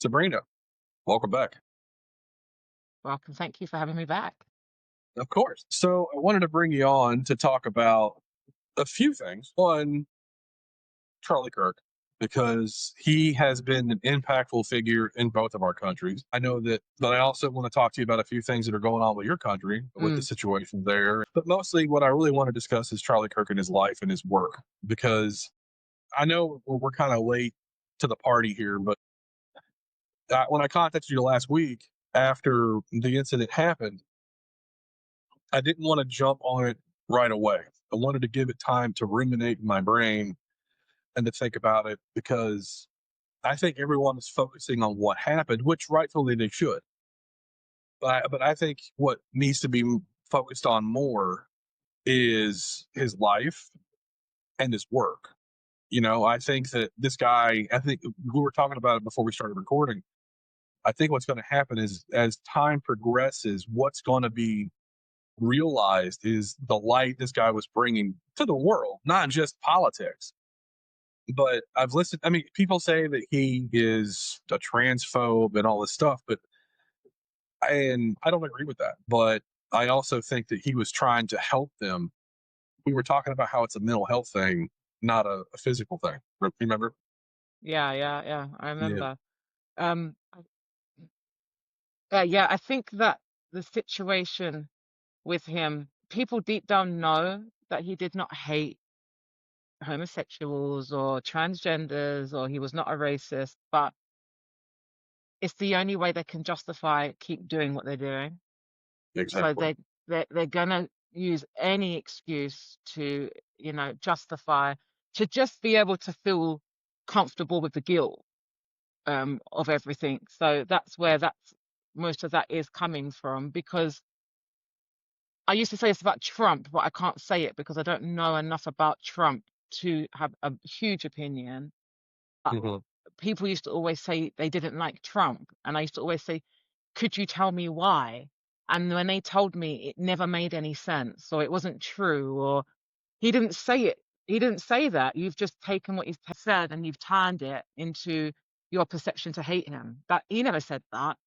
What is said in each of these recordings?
Sabrina, welcome back. Welcome. Thank you for having me back. Of course. So I wanted to bring you on to talk about a few things. One, Charlie Kirk, because he has been an impactful figure in both of our countries. I know that, but I also want to talk to you about a few things that are going on with your country, with the Mm, situation there. But mostly, what I really want to discuss is Charlie Kirk and his life and his work, because I know we're kind of late to the party here, but when I contacted you last week after the incident happened, I didn't want to jump on it right away. I wanted to give it time to ruminate in my brain and to think about it, because I think everyone is focusing on what happened, which rightfully they should. But I think what needs to be focused on more is his life and his work. I think that this guy, I think we were talking about it before we started recording. I think what's going to happen is, as time progresses, what's going to be realized is the light this guy was bringing to the world, not just politics. But I've listened. I mean, people say that he is a transphobe and all this stuff, and I don't agree with that. But I also think that he was trying to help them. We were talking about how it's a mental health thing, not a physical thing. Remember? yeah, yeah, yeah. I Yeah. remember. Um, yeah, I think that the situation with him, people deep down know that he did not hate homosexuals or transgenders, or he was not a racist, but it's the only way they can justify keep doing what they're doing. So Exactly. they're gonna use any excuse to, justify, to just be able to feel comfortable with the guilt of everything. So that's where that's most of that is coming from. Because I used to say it's about Trump, but I can't say it because I don't know enough about Trump to have a huge opinion. Uh, Hmm. People used to always say they didn't like Trump, and I used to always say, "Could you tell me why?" And when they told me, it never made any sense, or it wasn't true, or he didn't say it. He didn't say that. You've just taken what he's said and you've turned it into your perception to hate him. That he never said that.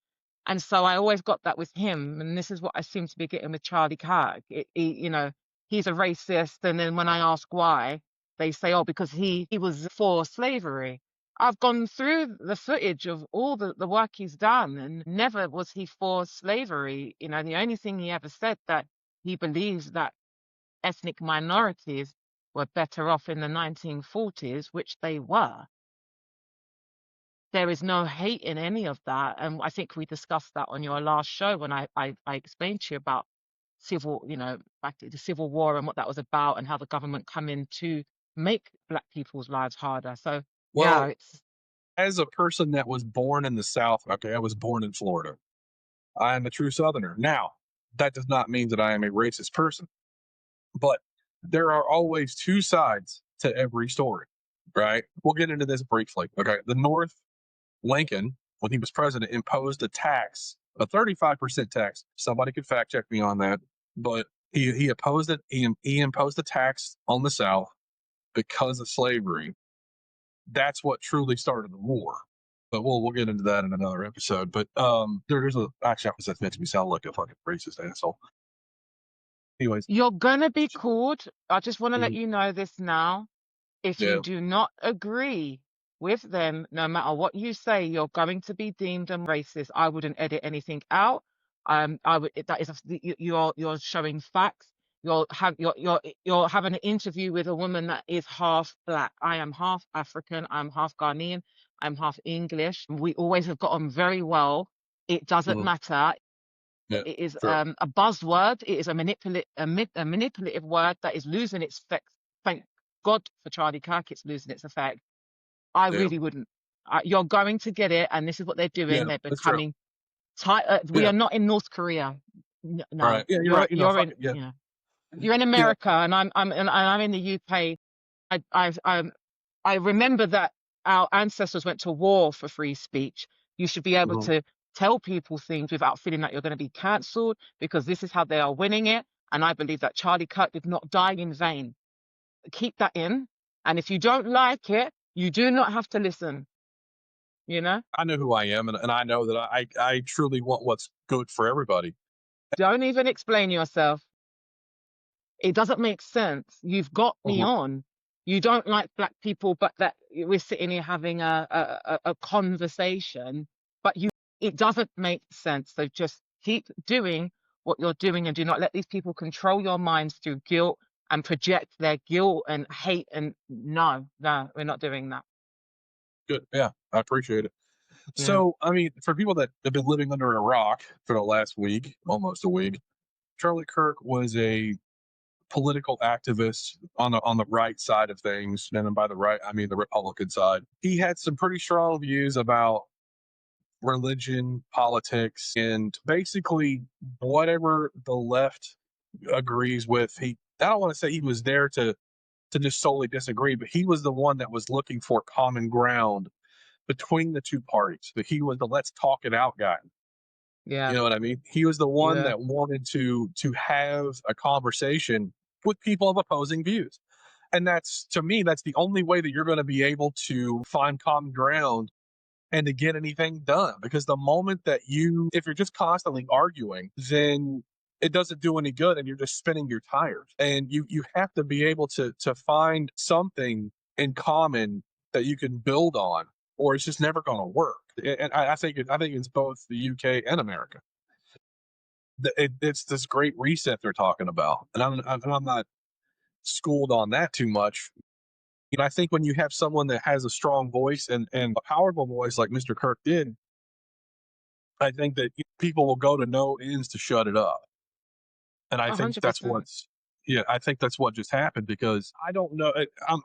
And so I always got that with him. And this is what I seem to be getting with Charlie Kirk. He's a racist. And then when I ask why, they say, oh, because he was for slavery. I've gone through the footage of all the work he's done, and never was he for slavery. The only thing he ever said that he believes that ethnic minorities were better off in the 1940s, which they were. There is no hate in any of that. And I think we discussed that on your last show when I explained to you about back to the Civil War and what that was about, and how the government come in to make Black people's lives harder. So yeah, Well, as a person that was born in the South, okay, I was born in Florida. I am a true Southerner. Now, that does not mean that I am a racist person. But there are always two sides to every story, right? We'll get into this briefly. Okay. The North, Lincoln, when he was president, imposed a tax, a 35% tax. Somebody could fact check me on that. But he opposed it. He imposed a tax on the South because of slavery. That's what truly started the war. But we'll get into that in another episode. But there's a actually that makes me sound like a fucking racist asshole. Anyways, you're gonna be called. I just want to let mhm, you know this now. If you yeah. do not agree with them, no matter what you say, you're going to be deemed a racist. I wouldn't edit anything out. I would. That is, you're showing facts. You're having an interview with a woman that is half black. I am half African. I'm half Ghanaian. I'm half English. We always have got on very well. It doesn't Mhm, matter. yeah. It is Sure. a buzzword. It is a manipulative word that is losing its effect. Thank God for Charlie Kirk, it's losing its effect. I Yeah. really wouldn't. You're going to get it, and this is what they're doing. Yeah, They're that's true. becoming tight. We Yeah. are not in North Korea. No, Right. Yeah, you're you're right. you're Fuck in it. Yeah. you're in Yeah. America, and I'm in the UK. I remember that our ancestors went to war for free speech. You should be able Mhm. to tell people things without feeling that you're going to be cancelled, because this is how they are winning it. And I believe that Charlie Kirk did not die in vain. Keep that in. And if you don't like it, you do not have to listen. you know? I know who I am, and I know that I truly want what's good for everybody. Don't even explain yourself. It doesn't make sense. You've got me Mhm. on. You don't like black people, but that we're sitting here having a conversation, but you it doesn't make sense. So just keep doing what you're doing and do not let these people control your minds through guilt and project their guilt and hate. And no, no, we're not doing that. Good, yeah, I appreciate it. Yeah. So, I mean, for people that have been living under a rock for the last week, almost a week, Charlie Kirk was a political activist on the right side of things, and by the right, I mean the Republican side. He had some pretty strong views about religion, politics, and basically whatever the left agrees with. He I don't want to say he was there to just solely disagree, but he was the one that was looking for common ground between the two parties. But he was the let's talk it out guy. You Yeah. know what I mean? He was the one Yeah. that wanted to have a conversation with people of opposing views. And that's to me, that's the only way that you're going to be able to find common ground and to get anything done. Because the moment that if you're just constantly arguing, then it doesn't do any good and you're just spinning your tires. And you have to be able to find something in common that you can build on, or it's just never going to work. And I think it's both the UK and America. It's this great reset they're talking about, and I'm not schooled on that too much. You know, I think when you have someone that has a strong voice and a powerful voice like Mr. Kirk did, I think that people will go to no ends to shut it up. And I think that's 100%. what's yeah, I think that's what just happened because I don't know.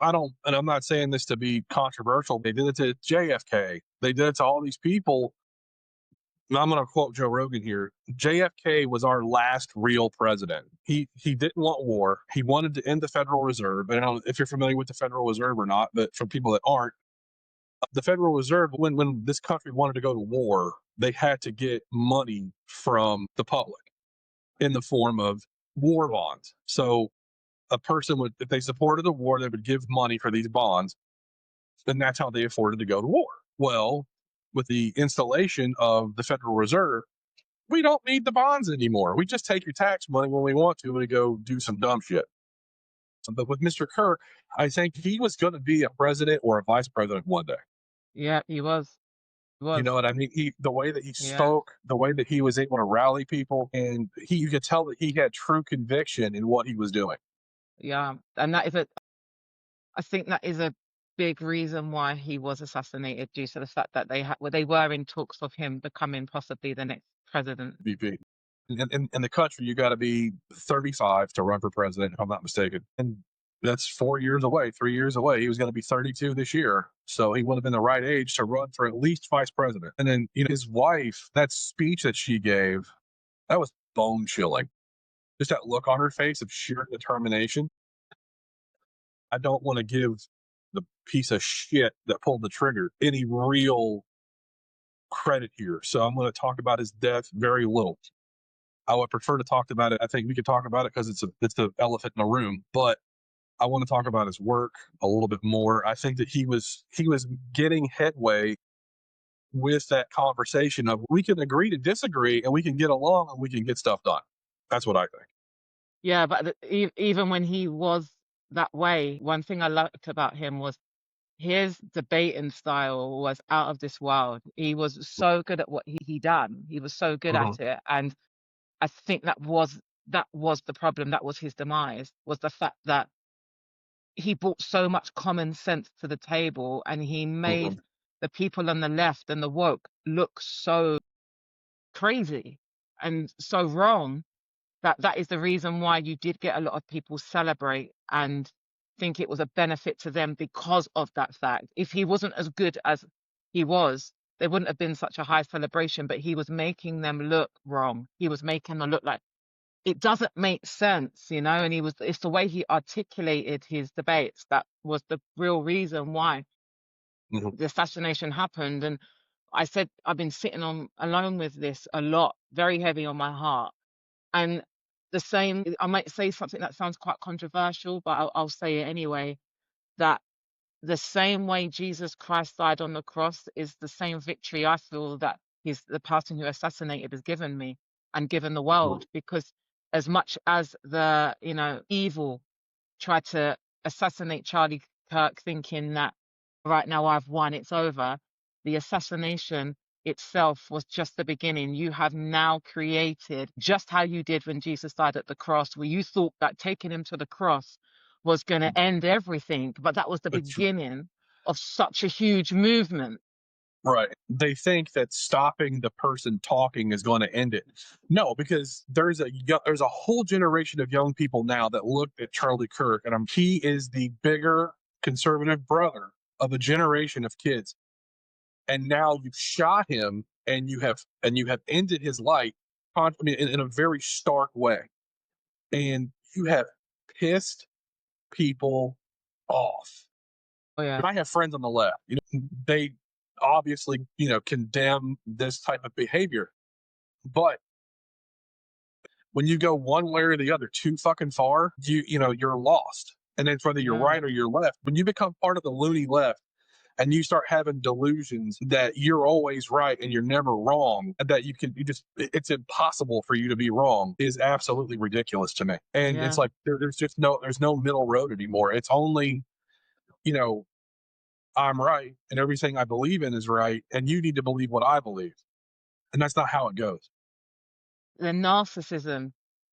I don't, and I'm not saying this to be controversial. They did it to JFK. They did it to all these people. And I'm going to quote Joe Rogan here. JFK was our last real president. He didn't want war. He wanted to end the Federal Reserve. And I don't know if you're familiar with the Federal Reserve or not, but for people that aren't, the Federal Reserve, when this country wanted to go to war, they had to get money from the public in the form of war bonds. So a person would, if they supported the war, they would give money for these bonds, and that's how they afforded to go to war. Well, with the installation of the Federal Reserve, we don't need the bonds anymore. We just take your tax money when we want to and we go do some dumb shit. But with Mr. Kirk, I think he was going to be a president or a vice president one day. Yeah, he was. He You was. know what I mean? The way that he Yeah. spoke, the way that he was able to rally people, and you could tell that he had true conviction in what he was doing. Yeah. And that is I think that is a big reason why he was assassinated due to the fact that they were in talks of him becoming possibly the next president. VP. In the country, you got to be 35 to run for president, if I'm not mistaken. And that's 4 years away, 3 years away. He was going to be 32 this year. So he would have been the right age to run for at least vice president. And then, his wife, that speech that she gave, that was bone chilling. Just that look on her face of sheer determination. I don't want to give the piece of shit that pulled the trigger any real credit here. So I'm going to talk about his death very little. I would prefer to talk about it. I think we could talk about it because it's the elephant in the room. But I want to talk about his work a little bit more. I think that he was getting headway with that conversation of we can agree to disagree and we can get along and we can get stuff done. That's what I think. Yeah, but even when he was that way, one thing I liked about him was his debating style was out of this world. He was so good at what he done. He was so good Mm-hmm. at it, and I think that was the problem. That was his demise. Was the fact that he brought so much common sense to the table, and he made Mm-hmm. the people on the left and the woke look so crazy and so wrong that is the reason why you did get a lot of people celebrate and think it was a benefit to them because of that fact. If he wasn't as good as he was, there wouldn't have been such a high celebration, but he was making them look wrong. He was making them look like it doesn't make sense, and it's the way he articulated his debates that was the real reason why Mm-hmm. the assassination happened. And I said, I've been sitting on alone with this a lot, very heavy on my heart. And the same, I might say something that sounds quite controversial, but I'll say it anyway, that the same way Jesus Christ died on the cross is the same victory I feel that the person who assassinated has given me and given the world. Because as much as the, evil tried to assassinate Charlie Kirk, thinking that right now I've won, it's over, the assassination itself was just the beginning. You have now created just how you did when Jesus died at the cross, where you thought that taking him to the cross was going to end everything, but that was the But beginning of such a huge movement. right. They think that stopping the person talking is going to end it. No, because there's a whole generation of young people now that looked at Charlie Kirk, and he is the bigger conservative brother of a generation of kids. And now you've shot him, and you have ended his life. I mean, in a very stark way, and you have pissed people off. Oh yeah, And I have friends on the left. They obviously, condemn this type of behavior. But when you go one way or the other too fucking far, you're lost. And it's whether you're yeah, right or you're left. When you become part of the loony left and you start having delusions that you're always right and you're never wrong, and that it's impossible for you to be wrong, is absolutely ridiculous to me. And it's yeah. like there's no middle road anymore. It's only, you know, I'm right and everything I believe in is right, and you need to believe what I believe. And that's not how it goes. The narcissism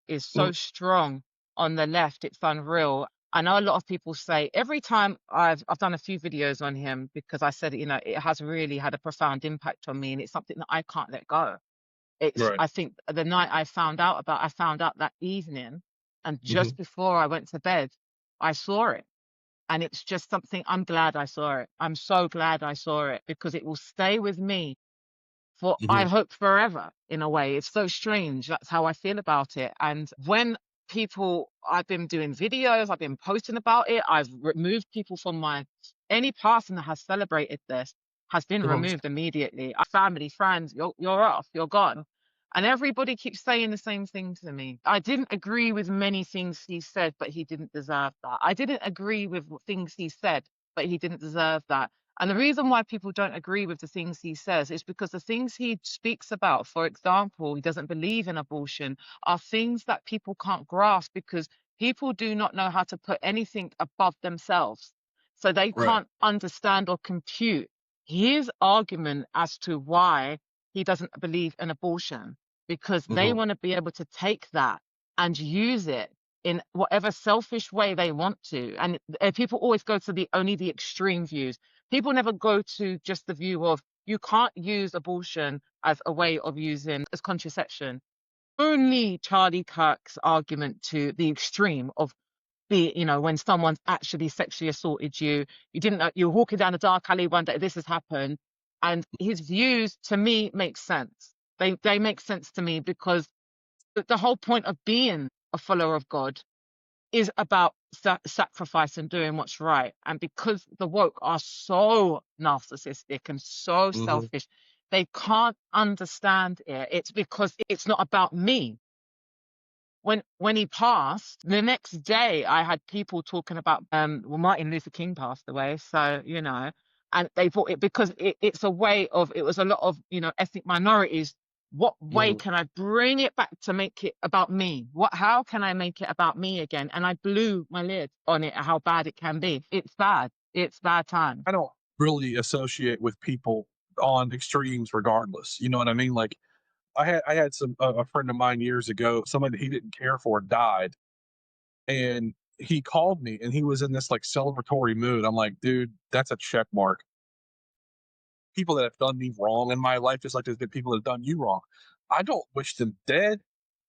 is so Mhm. strong on the left, it's unreal. I know a lot of people say every time I've done a few videos on him because I said, it has really had a profound impact on me and it's something that I can't let go. Right. I think the night I found out that evening, and Hmm. just before I went to bed, I saw it. And it's just something I'm glad I saw it. I'm so glad I saw it because it will stay with me for, I Hmm. hope, forever. In a way, it's so strange. That's how I feel about it. And when I've been doing videos, I've been posting about it, I've removed people from any person that has celebrated this has been Hmm. removed immediately. Our family, friends, you're off, you're gone. And everybody keeps saying the same thing to me. I didn't agree with many things he said, but he didn't deserve that. I didn't agree with things he said, but he didn't deserve that. And the reason why people don't agree with the things he says is because the things he speaks about, for example, he doesn't believe in abortion, are things that people can't grasp because people do not know how to put anything above themselves. So they Right. can't understand or compute his argument as to why he doesn't believe in abortion, because they Hmm. want to be able to take that and use it in whatever selfish way they want to. And people always go to only the extreme views. People never go to just the view of you can't use abortion as a way of using as contraception. Only Charlie Kirk's argument to the extreme of when someone's actually sexually assaulted you, you didn't know, you're walking down a dark alley one day, this has happened. And his views to me make sense. They make sense to me because the whole point of being a follower of God is about sacrifice and doing what's right. And because the woke are so narcissistic and so Hmm. selfish, they can't understand it. It's because it's not about me. When he passed, the next day I had people talking about Martin Luther King passed away, so and they thought it because it's a way of it was a lot of ethnic minorities. What way Hmm. can I bring it back to make it about me? How can I make it about me again? And I blew my lid on it, how bad it can be. It's bad. It's bad time. I don't really associate with people on extremes regardless. You know what I mean? Like I had a friend of mine years ago, somebody that he didn't care for died, and he called me and he was in this like celebratory mood. I'm like, dude, that's a check mark. People that have done me wrong in my life, just like there's been people that have done you wrong. I don't wish them dead.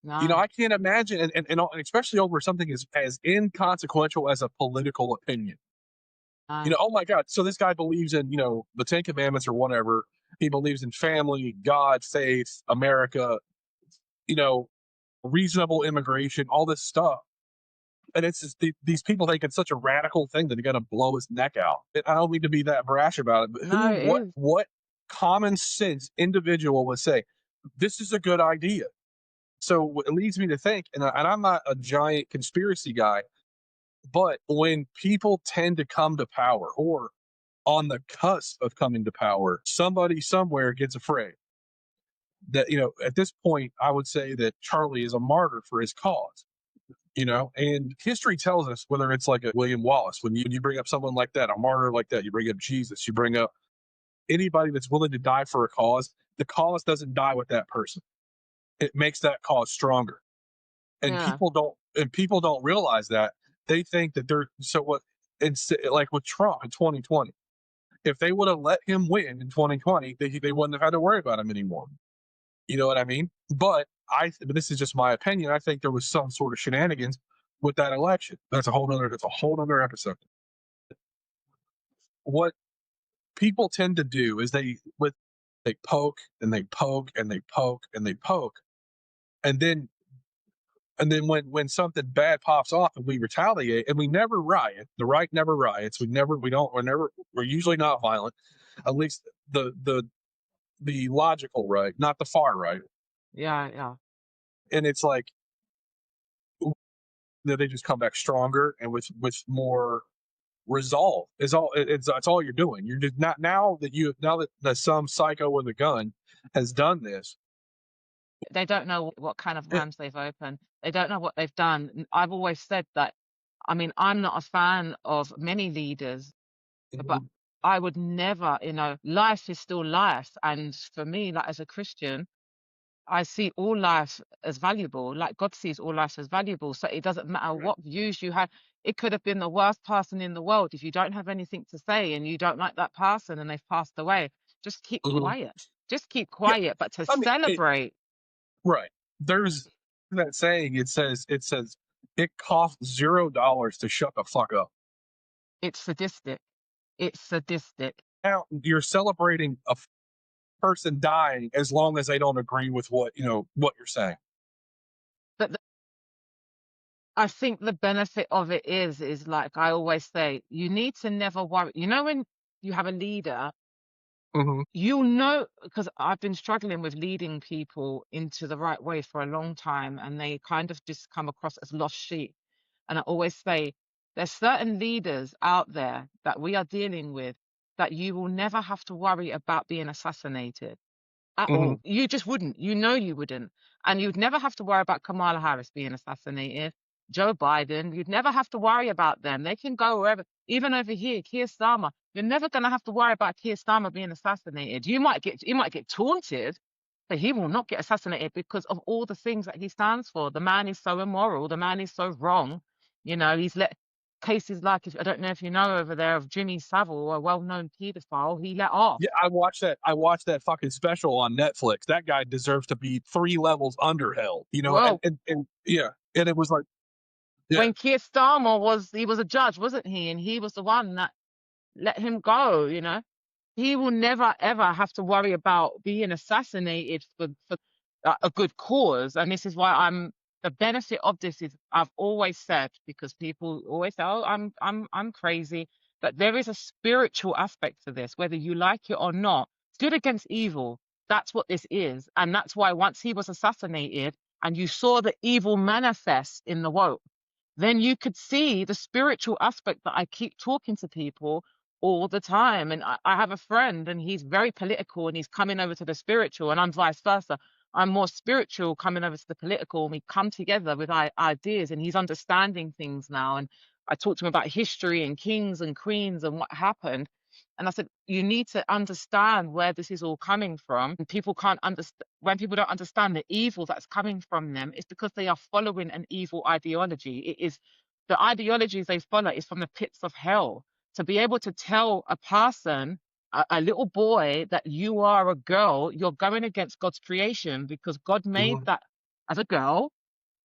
No, I can't imagine, and especially over something as inconsequential as a political opinion. no, Oh my God. So this guy believes in, the Ten Commandments or whatever. He believes in family, God, faith, America, you know, reasonable immigration, all this stuff. And it's just these people think it's such a radical thing that they're going to blow his neck out. I don't mean to be that brash about it, but no, it is. what common sense individual would say, this is a good idea? So it leads me to think, and I'm not a giant conspiracy guy, But when people tend to come to power or on the cusp of coming to power, somebody somewhere gets afraid. That, at this point, I would say that Charlie is a martyr for his cause. And history tells us, whether it's like a William Wallace, when you bring up someone like that, a martyr like that, you bring up Jesus, you bring up anybody that's willing to die for a cause, the cause doesn't die with that person. It makes that cause stronger. And Yeah. people don't realize that. They think that they're so what. It's like with Trump in 2020. If they would have let him win in 2020, they wouldn't have had to worry about him anymore. You know what I mean? But this is just my opinion. I think there was some sort of shenanigans with that election. That's a whole other episode. What people tend to do is they poke and they poke and they poke and they poke, and then when something bad pops off and we retaliate, and we never riot. The right never riots. We're usually not violent. At least the logical right, not the far right. Yeah. Yeah. And it's like they just come back stronger and with more resolve. Is all it's That's all you're doing. You're just not now that some psycho with a gun has done this. They don't know what kind of It, rams they've opened. They don't know what they've done. I've always said that, I mean, I'm not a fan of many leaders, but I would never, life is still life. And for me, like as a Christian, I see all life as valuable, like God sees all life as valuable. So it doesn't matter right. what views you have. It could have been the worst person in the world. If you don't have anything to say and you don't like that person and they've passed away, just keep Mhm. quiet. Just keep Yeah, quiet. But to I mean, celebrate, right. There's that saying. It says it costs $0 to shut the fuck up. it's sadistic. It's sadistic. Now you're celebrating a person dying as long as they don't agree with what you're saying. But I think the benefit of it is like I always say, you need to never worry. When you have a leader, Hmm. because I've been struggling with leading people into the right way for a long time, and they kind of just come across as lost sheep. And I always say, there's certain leaders out there that we are dealing with that you will never have to worry about being assassinated at Hmm. all. You just wouldn't. You wouldn't. And you'd never have to worry about Kamala Harris being assassinated, Joe Biden. You'd never have to worry about them. They can go wherever, even over here, Keir Starmer. You're never going to have to worry about Keir Starmer being assassinated. You might get taunted, but he will not get assassinated because of all the things that he stands for. The man is so immoral. The man is so wrong. He's let cases like, I don't know if you know over there, of Jimmy Savile, a well-known paedophile, he let off. Yeah, I watched that fucking special on Netflix. That guy deserves to be 3 levels under hell. Well, And yeah, and it was like, yeah. when Keir Starmer he was a judge, wasn't he? And he was the one that let him go. He will never ever have to worry about being assassinated for a good cause. And this is why the benefit of this is, I've always said, because people always say, "Oh, I'm crazy," but there is a spiritual aspect to this, whether you like it or not. It's good against evil. That's what this is, and that's why once he was assassinated, and you saw the evil manifest in the woke, then you could see the spiritual aspect that I keep talking to people all the time. And I have a friend, and he's very political and he's coming over to the spiritual, and I'm vice versa. I'm more spiritual coming over to the political, and we come together with ideas, and he's understanding things now. And I talked to him about history and kings and queens and what happened. And I said, you need to understand where this is all coming from. And people can't understand, when people don't understand the evil that's coming from them, it's because they are following an evil ideology. It is the ideologies they follow is from the pits of hell. To be able to tell a person, a little boy, that you are a girl, you're going against God's creation, because God made Hmm. that as a girl,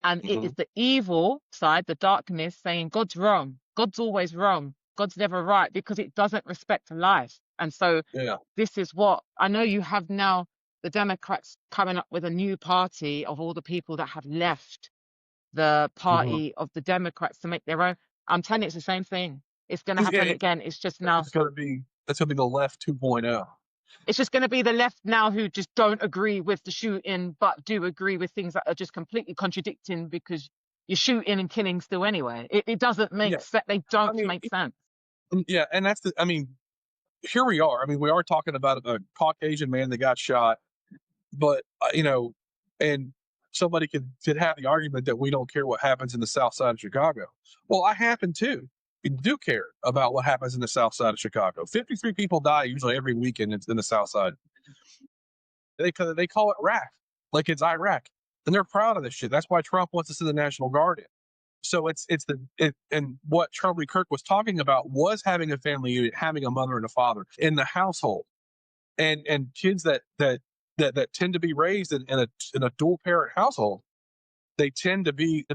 and it is Hmm. the evil side, the darkness, saying God's wrong. God's always wrong. God's never right, because it doesn't respect life. And so Yeah. this is what I know you have now, the Democrats coming up with a new party of all the people that have left the Hmm. party of the Democrats to make their own. I'm telling you, it's the same thing. It's going to Yeah, happen again. It's just now, that's gonna be the left 2.0. it's just going to be the left now who just don't agree with the shooting, but do agree with things that are just completely contradicting, because you're shooting and killing still anyway. It doesn't make Yeah, sense. They I don't mean, make sense. yeah, and that's the. I mean, here we are. I mean, we are talking about a Caucasian man that got shot, but and somebody could have the argument that we don't care what happens in the South Side of Chicago. Well, I happen to. We do care about what happens in the South Side of Chicago. 53 people die usually every weekend in the South Side. They call it RAF, like it's Iraq, and they're proud of this shit. That's why Trump wants to send the National Guard in. So and what Charlie Kirk was talking about was having a family unit, having a mother and a father in the household, and kids that tend to be raised in a dual parent household. They tend to be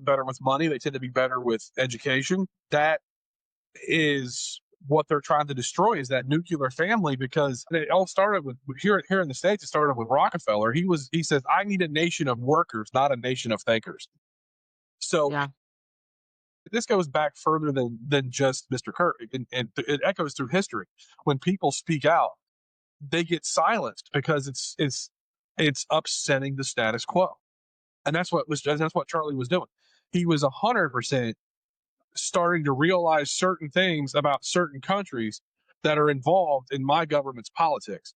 better with money. They tend to be better with education. That is what they're trying to destroy, is that nuclear family, because it all started with here in the States. It started with Rockefeller. He says, I need a nation of workers, not a nation of thinkers. So Yeah. this goes back further than just Mr. Kirk, and it echoes through history. When people speak out, they get silenced because it's upsetting the status quo, and that's what Charlie was doing. He was 100% starting to realize certain things about certain countries that are involved in my government's politics.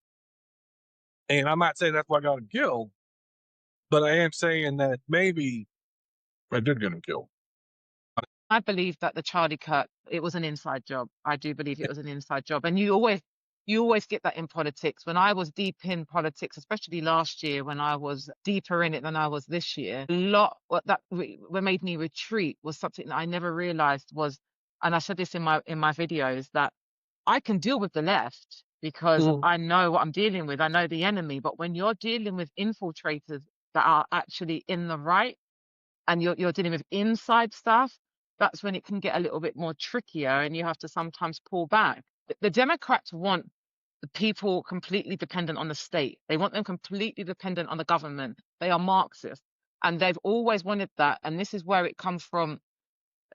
And I'm not saying that's why I got him killed, but I am saying that maybe I did get him killed. I believe that the Charlie Kirk, it was an inside job. I do believe it was an inside job. And you always get that in politics. When I was deep in politics, especially last year, when I was deeper in it than I was this year, a lot what made me retreat was something that I never realized was, and I said this in my videos, that I can deal with the left because Mhm. I know what I'm dealing with. I know the enemy. But when you're dealing with infiltrators that are actually in the right, and you're dealing with inside stuff, that's when it can get a little bit more trickier and you have to sometimes pull back. The Democrats want the people completely dependent on the state. They want them completely dependent on the government. They are Marxists and they've always wanted that. And this is where it comes from.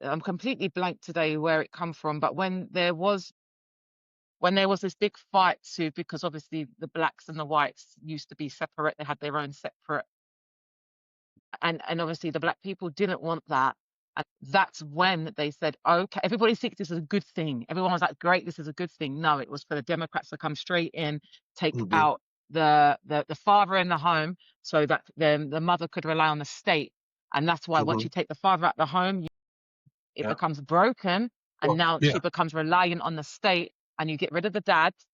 I'm completely blank today where it comes from, but when there was this big fight too, because obviously the blacks and the whites used to be separate, they had their own separate, and obviously the black people didn't want that. And that's when they said, okay, everybody thinks this is a good thing. Everyone was like, great, this is a good thing. No, it was for the Democrats to come straight in, take Mhm. out the father in the home so that then the mother could rely on the state. And that's why once Mhm. you take the father out the home, it Yeah. becomes broken, and Well, now she yeah. becomes reliant on the state, and you get rid of the dads,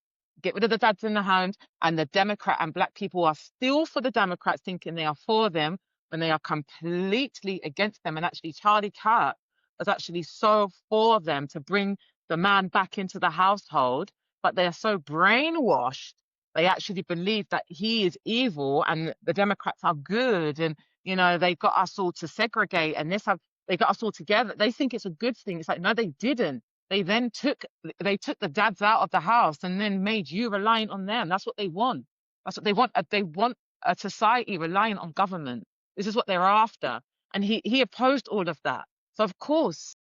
get rid of the dads in the homes, and the Democrat and black people are still for the Democrats, thinking they are for them when they are completely against them. And actually, Charlie Kirk was actually so for them to bring the man back into the household, but they are so brainwashed. They actually believe that he is evil and the Democrats are good, and they've got us all to segregate, and they got us all together. They think it's a good thing. It's like, no, they didn't. They took the dads out of the house and then made you reliant on them. That's what they want. That's what they want. They want a society reliant on government. This is what they're after. And he opposed all of that. So of course,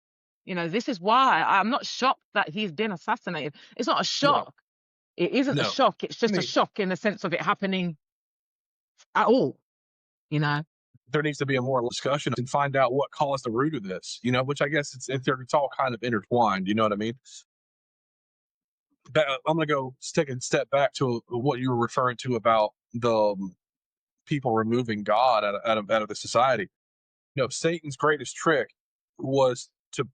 this is why I'm not shocked that he's been assassinated. It's not a No. shock. It isn't a No. shock. It's I just a mean, shock in the sense of it happening at all, you know. there needs to be a more discussion and find out what caused the root of this. Which I guess it's all kind of intertwined. You know what I mean? But I'm gonna go take a step back to what you were referring to about the people removing God out of the society. Satan's greatest trick was to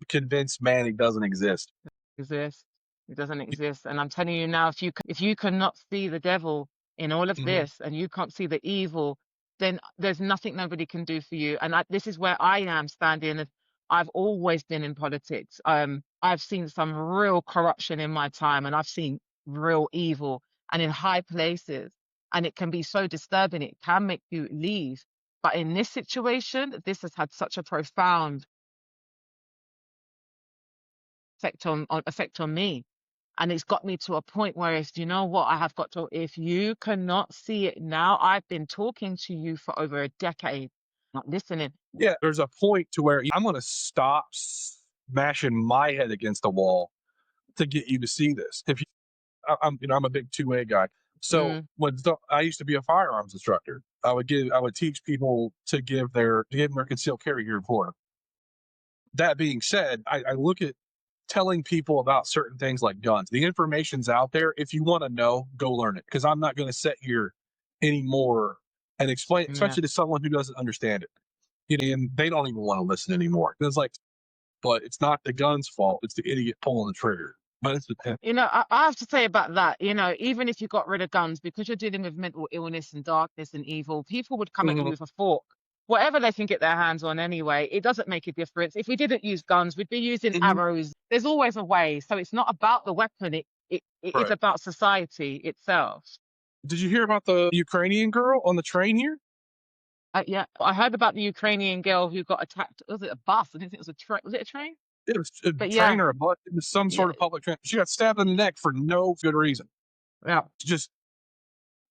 convince man he doesn't exist. Exist. It doesn't exist. And I'm telling you now, if you cannot see the devil in all of Mhm. this and you can't see the evil, then there's nothing nobody can do for you. And this is where I am standing. I've always been in politics. I've seen some real corruption in my time, and I've seen real evil and in high places. And it can be so disturbing. It can make you leave. But in this situation, this has had such a profound effect on me. And it's got me to a point where it's, you know what, I have got to, if you cannot see it now, I've been talking to you for over a decade, not listening. Yeah, there's a point to where I'm going to stop smashing my head against the wall to get you to see this. If you, I'm a big 2A guy. So Mm. I used to be a firearms instructor. I would teach people to give their concealed carry here in Florida. That being said, I look at telling people about certain things like guns. The information's out there. If you want to know, go learn it. Because I'm not going to sit here anymore and explain, Yeah. especially to someone who doesn't understand it. And they don't even want to listen anymore. It's like, but it's not the gun's fault. It's the idiot pulling the trigger. But it's the I have to say about that, even if you got rid of guns, because you're dealing with mental illness and darkness and evil, people would come at you Mhm. with a fork. Whatever they can get their hands on anyway, it doesn't make a difference. If we didn't use guns, we'd be using Mhm. arrows. There's always a way. So it's not about the weapon, it is Right. about society itself. Did you hear about the Ukrainian girl on the train here? Yeah, I heard about the Ukrainian girl who got attacked. Was it a bus? I didn't think it was a train. Was it a train? It was a But train yeah, or a bus. It was some yeah, sort of public transit. She got stabbed in the neck for no good reason. yeah. Just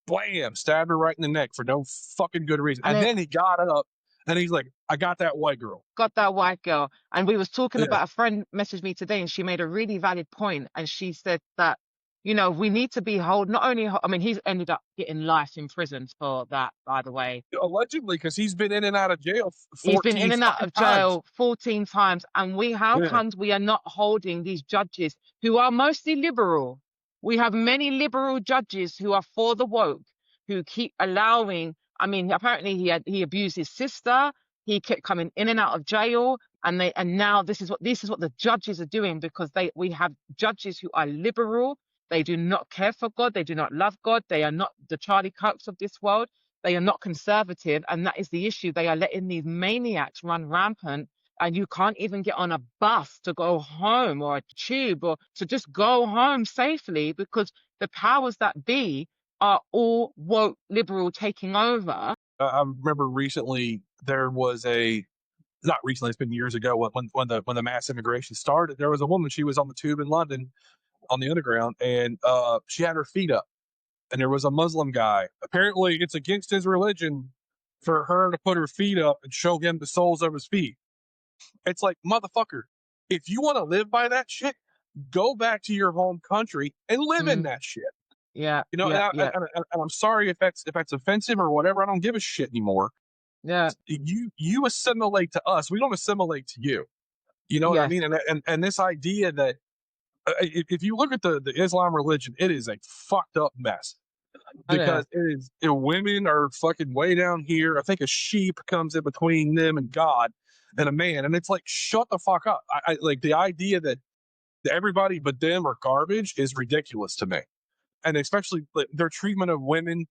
blam, stabbed her right in the neck for no fucking good reason. And And then then he got up and he's like, I got that white girl. got that white girl. And we was talking Yeah. about, a friend messaged me today and she made a really valid point. And she said that, we need to be not only, I mean, he's ended up getting life in prison for that, by the way. Allegedly, because he's been in and out of jail He's been 14 in and out fucking of times. jail 14 times. And how Yeah. comes we are not holding these judges who are mostly liberal? We have many liberal judges who are for the woke, who keep allowing, I mean, apparently he abused his sister. He kept coming in and out of jail. And now this is what the judges are doing, because we have judges who are liberal. They do not care for God. They do not love God. They are not the Charlie Kirks of this world. They are not conservative, and that is the issue. They are letting these maniacs run rampant, and you can't even get on a bus to go home, or a tube, or to just go home safely, because the powers that be are all woke liberal taking over. I remember recently there was not recently, it's been years ago when the mass immigration started. There was a woman, she was on the tube in London on the underground, and she had her feet up. And there was a Muslim guy. Apparently, it's against his religion for her to put her feet up and show him the soles of his feet. It's like, motherfucker, if you want to live by that shit, go back to your home country and live in Mm, that shit. yeah, And, yeah, yeah, I'm sorry if that's offensive or whatever. I don't give a shit anymore. yeah. You assimilate to us. We don't assimilate to you. You know what I Yes, mean? And this idea that if you look at the Islam religion, it is a fucked up mess. it Because is. it is, women are fucking way down here. I think a sheep comes in between them and God and a man. And it's like, shut the fuck up. I like the idea that everybody but them are garbage is ridiculous to me. And especially their treatment of women,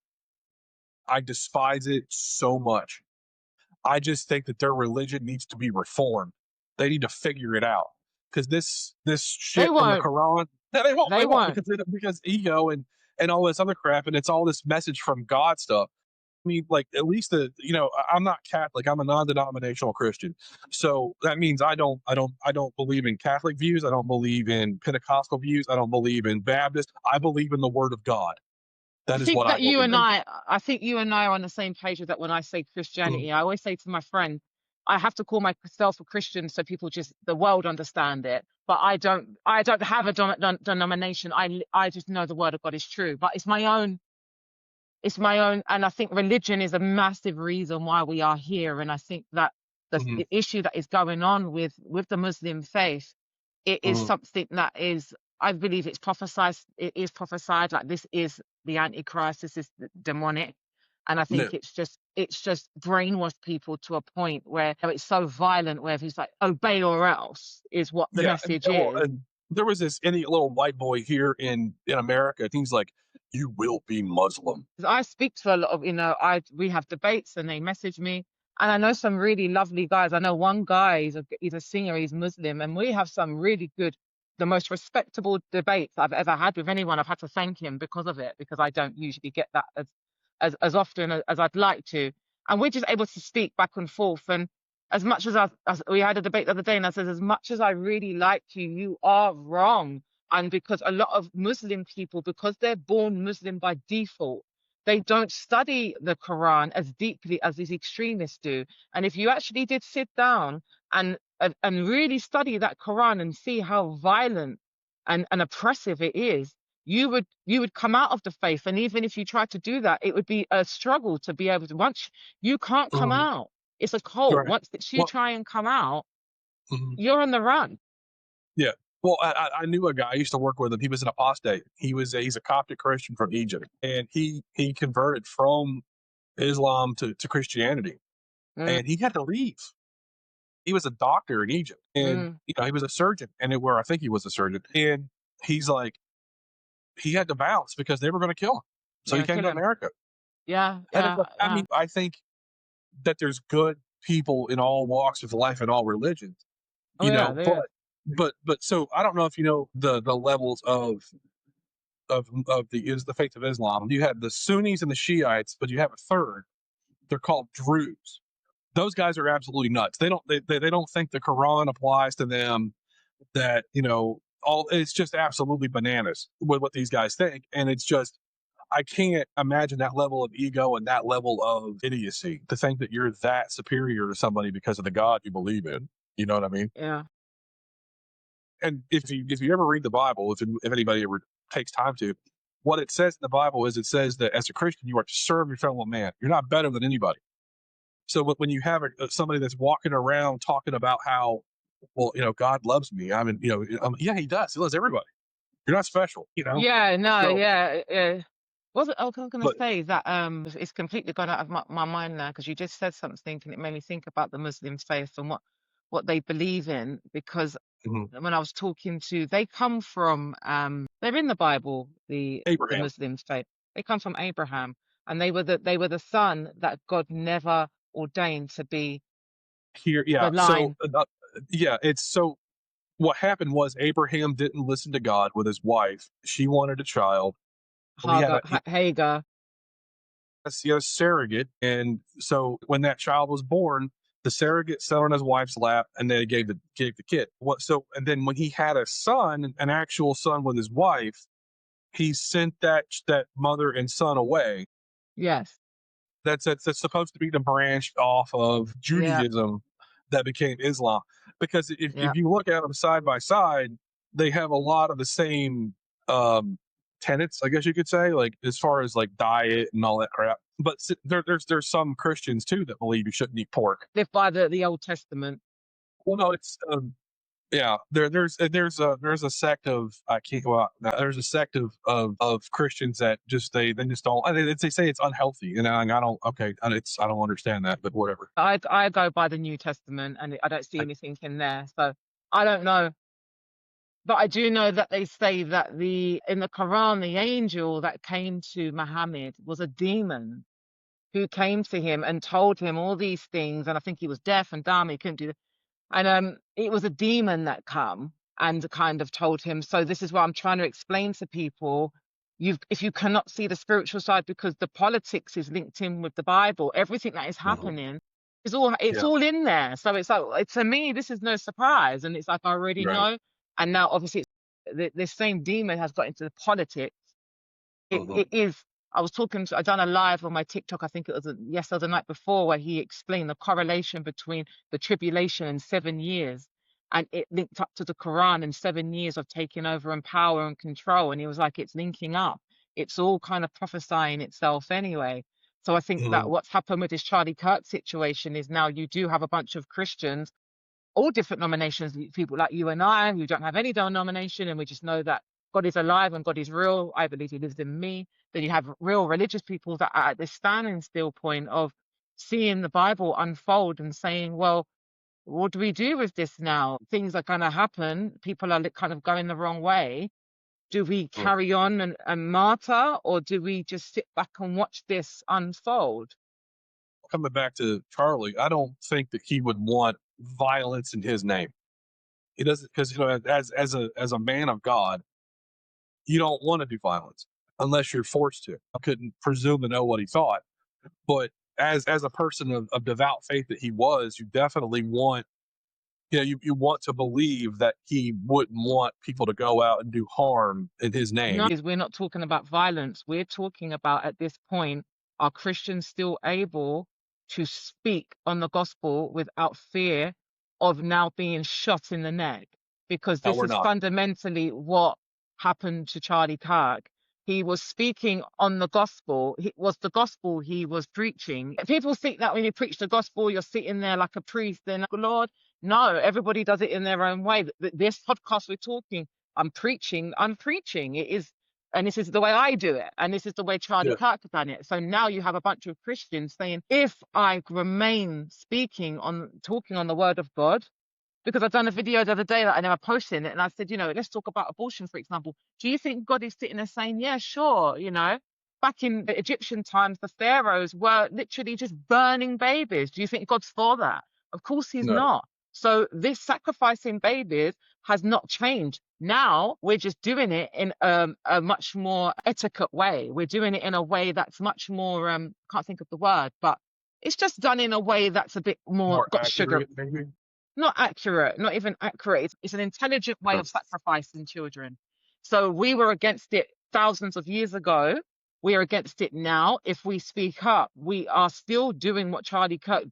I despise it so much. I just think that their religion needs to be reformed. They need to figure it out. Because this They shit from the won't. Quran, no, they won't. They They won't won't. because ego and all this other crap, and it's all this message from God stuff. I mean, like at least I'm not Catholic. I'm a non-denominational Christian, so that means I don't believe in Catholic views. I don't believe in Pentecostal views. I don't believe in Baptist. I believe in the Word of God. I That is think what I that believe in. I think you and I are on the same page with that. When I say Mhm. Christianity, I always say to my friend, I have to call myself a Christian so people the world understand it. But I don't have a denomination. I just know the word of God is true. But it's my own, and I think religion is a massive reason why we are here. And I think that Mhm. the issue that is going on with the Muslim faith, it is Mhm. something that is, I believe it's prophesied. It is prophesied, like this is the Antichrist. This is demonic, and I Yeah. think it's just brainwashed people to a point where it's so violent. Where it's like obey or else is what the Yeah, message is. and there was this any little white boy here in America. And he's like, "You will be Muslim." 'Cause I speak to a lot of, we have debates and they message me. And I know some really lovely guys. I know one guy, he's a singer, he's Muslim, and we have some really good, the most respectable debates I've ever had with anyone. I've had to thank him because of it, because I don't usually get that as often as I'd like to. And we're just able to speak back and forth. And as much as we had a debate the other day, and I said, as much as I really like you, you are wrong. And because a lot of Muslim people, because they're born Muslim by default, they don't study the Quran as deeply as these extremists do. And if you actually did sit down and really study that Quran and see how violent and oppressive it is, you would come out of the faith. And even if you tried to do that, it would be a struggle to be able to, once you can't come Mhm. out. It's a cult. Right. Once that you Well, try and come out, mhm. you're on the run. Yeah. Well, I knew a guy. I used to work with him. He was an apostate. He's a Coptic Christian from Egypt, and he converted from Islam to Christianity, Mm, and he had to leave. He was a doctor in Egypt, and mm, he was a surgeon, and where I think he was a surgeon, and he's like he had to bounce because they were going to kill him, so he yeah, came kill to him. America. Yeah, And it's yeah, like, I yeah. mean, I think that there's good people in all walks of life and all religions, Oh yeah, there. but so I don't know if you know the levels of the faith of Islam. You have the Sunnis and the Shiites, but you have a third. They're called Druze. Those guys are absolutely nuts. They don't think the Quran applies to them. That all it's just absolutely bananas with what these guys think, and it's just I can't imagine that level of ego and that level of idiocy to think that you're that superior to somebody because of the God you believe in. You know what I mean? Yeah. And if you ever read the Bible, if anybody ever takes time to, what it says in the Bible is it says that as a Christian you are to serve your fellow man. You're not better than anybody. So when you have somebody that's walking around talking about how, well, God loves me. I mean, yeah, he does. He loves everybody. You're not special. Yeah, no, So, yeah, yeah. Was it? I was gonna but say that it's completely gone out of my mind now because you just said something and it made me think about the Muslim faith and what they believe in. Because mhm, when I was talking to, they come from they're in the Bible, the Abraham Muslim faith. They come from Abraham, and they were the son that God never ordained to be here, yeah. the So, line. yeah, it's so. What happened was Abraham didn't listen to God with his wife. She wanted a child. He had Hagar, Hagar. he had a surrogate, and so when that child was born, the surrogate sat on his wife's lap, and they gave the kid. What so? And then when he had a son, an actual son with his wife, he sent that mother and son away. Yes. That's supposed to be the branch off of Yeah. Judaism that became Islam. Because Yeah. if you look at them side by side, they have a lot of the same um, tenets, I guess you could say, like as far as like diet and all that crap. But there's some Christians too that believe you shouldn't eat pork. Live by the Old Testament. Well, no, it's yeah, there's a sect of I can't well, there's a sect of Christians that just they just don't. I mean, they say it's unhealthy, and I don't. Okay, and I don't understand that, but whatever. I go by the New Testament and I don't see I, anything in there. So I don't know. But I do know that they say that the in the Quran, the angel that came to Muhammad was a demon who came to him and told him all these things. And I think he was deaf and dumb, he couldn't do. And it was a demon that come and kind of told him. So this is what I'm trying to explain to people. If you cannot see the spiritual side because the politics is linked in with the Bible, everything that is mhm, happening is all it's yeah, all in there. So it's like to me, this is no surprise. And it's like I already right. know. And now obviously this same demon has got into the politics. it, Hmm. it is I was talking to I done a live on my TikTok, I think it was yesterday or the night before, where he explained the correlation between the tribulation and 7 years, and it linked up to the Quran and 7 years of taking over and power and control, and he was like it's linking up, it's all kind of prophesying itself anyway. So I think that Hmm. what's happened with this Charlie Kirk situation is now you do have a bunch of Christians, all different nominations, people like you and I who don't have any denomination, and we just know that God is alive and God is real. I believe He lives in me. Then you have real religious people that are at this standing still point of seeing the Bible unfold and saying, well, what do we do with this now? Things are going to happen. People are kind of going the wrong way. Do we carry on and martyr, or do we just sit back and watch this unfold? Coming back to Charlie, I don't think that he would want violence in his name. He doesn't because as a man of God, you don't want to do violence unless you're forced to. I couldn't presume to know what he thought, but as a person of devout faith that he was, you definitely want you want to believe that he wouldn't want people to go out and do harm in his name. No, is we're not talking about violence. We're talking about at this point, are Christians still able to speak on the gospel without fear of now being shot in the neck? Because No, this we're is not. fundamentally what happened to Charlie Kirk. He was speaking on the gospel. It was the gospel he was preaching. People think that when you preach the gospel, you're sitting there like a priest and like, Lord, no, everybody does it in their own way. This podcast we're talking, I'm preaching. It is, and this is the way I do it. And this is the way Charlie Yeah. Kirk has done it. So now you have a bunch of Christians saying, if I remain talking on the word of God, because I've done a video the other day that I never posted it, and I said, let's talk about abortion, for example. Do you think God is sitting there saying, yeah, sure, back in the Egyptian times, the pharaohs were literally just burning babies. Do you think God's for that? Of course he's No. not. So this sacrificing babies has not changed. Now we're just doing it in a much more etiquette way. We're doing it in a way that's much more, can't think of the word, but it's just done in a way that's a bit more More got sugar. accurate, maybe. Not accurate, not even accurate. It's an intelligent way Huh. of sacrificing children. So we were against it thousands of years ago. We are against it now. If we speak up, we are still doing what Charlie Kirk,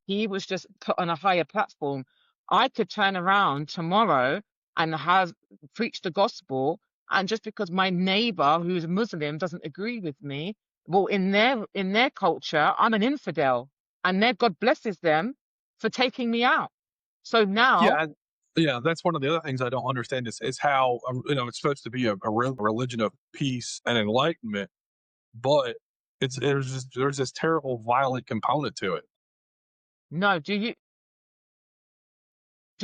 he was just put on a higher platform. I could turn around tomorrow and have preached the gospel, and just because my neighbor who's Muslim doesn't agree with me, well, in their culture, I'm an infidel, and their God blesses them for taking me out. So now, Yeah, that's one of the other things I don't understand is how it's supposed to be a religion of peace and enlightenment, but there's this terrible violent component to it. no, do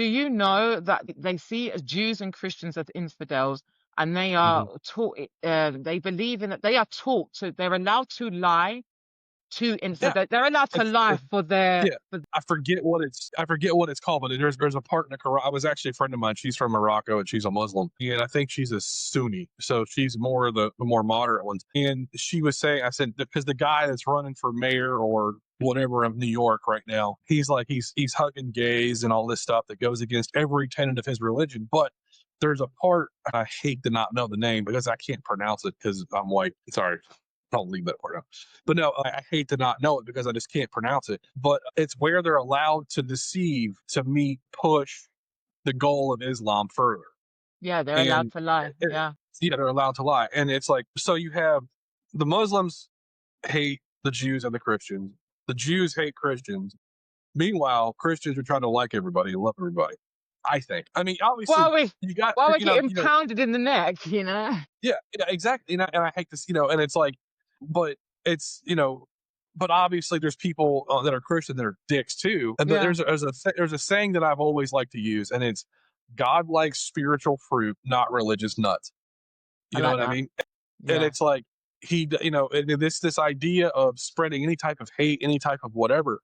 you know that they see as Jews and Christians as infidels, and they are Mhm. taught, they believe in it, they are taught to, they're allowed to lie to Yeah, infidel, they're allowed to it's, lie it's for their, yeah. I forget what it's called, but there's a part in the Quran. I was actually a friend of mine. She's from Morocco and she's a Muslim, and I think she's a Sunni, so she's more the more moderate ones. And she was saying, I said, because the guy that's running for mayor or whatever of New York right now, he's like he's hugging gays and all this stuff that goes against every tenet of his religion, but there's a part, and I hate to not know the name because I can't pronounce it because I'm white. Sorry, I'll leave that part out. But no, I hate to not know it because I just can't pronounce it. But it's where they're allowed to deceive to push the goal of Islam further. yeah, they're allowed And to lie. Yeah. yeah, they're allowed to lie. And it's like, so you have the Muslims hate the Jews and the Christians. The Jews hate Christians. Meanwhile, Christians are trying to like everybody and love everybody. I think. I mean, obviously, While we, you got, while we're getting pounded in the neck, yeah, exactly. And I hate this, and it's like, but it's, but obviously there's people that are Christian that are dicks too. And Yeah, there's a saying that I've always liked to use, and it's God likes spiritual fruit, not religious nuts. I You know like what I that. mean? And Yeah, it's like and this idea of spreading any type of hate, any type of whatever,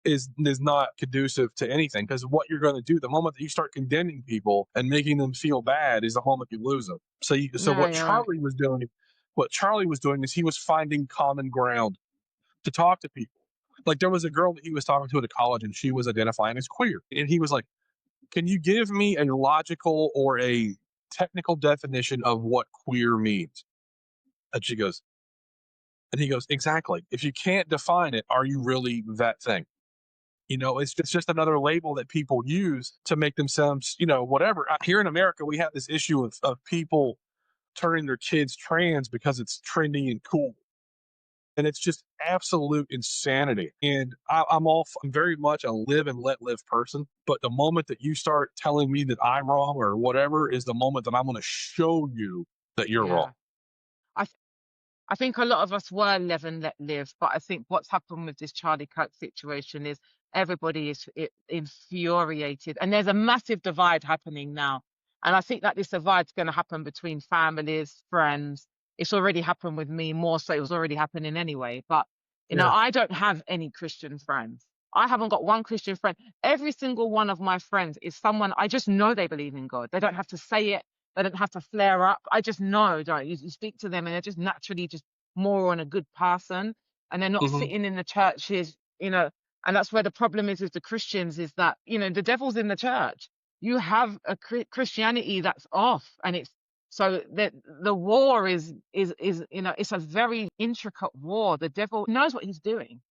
is not conducive to anything, because what you're going to do the moment that you start condemning people and making them feel bad is the moment you lose them. So yeah, you're right. what Charlie was doing is he was finding common ground to talk to people. Like, there was a girl that he was talking to at a college, and she was identifying as queer, and he was like, can you give me a logical or a technical definition of what queer means? And he goes, exactly, if you can't define it, are you really that thing? It's just another label that people use to make themselves, whatever. Here in America, we have this issue of people turning their kids trans because it's trendy and cool. And it's just absolute insanity. And I'm very much a live and let live person. But the moment that you start telling me that I'm wrong or whatever is the moment that I'm going to show you that you're wrong. Yeah. I I think a lot of us were live and let live, but I think what's happened with this Charlie Kirk situation is everybody is infuriated, and there's a massive divide happening now. And I think that this divide's going to happen between families, friends. It's already happened with me more so. It was already happening anyway. But Yeah. I don't have any Christian friends. I haven't got one Christian friend. Every single one of my friends is someone I just know they believe in God. They don't have to say it. They don't have to flare up. I just know, don't you speak to them and they're just naturally just more on a good person, and they're not Hmm. sitting in the churches, and that's where the problem is with the Christians, is that, the devil's in the church. You have a Christianity that's off, and it's so that the war is it's a very intricate war. The devil knows what he's doing.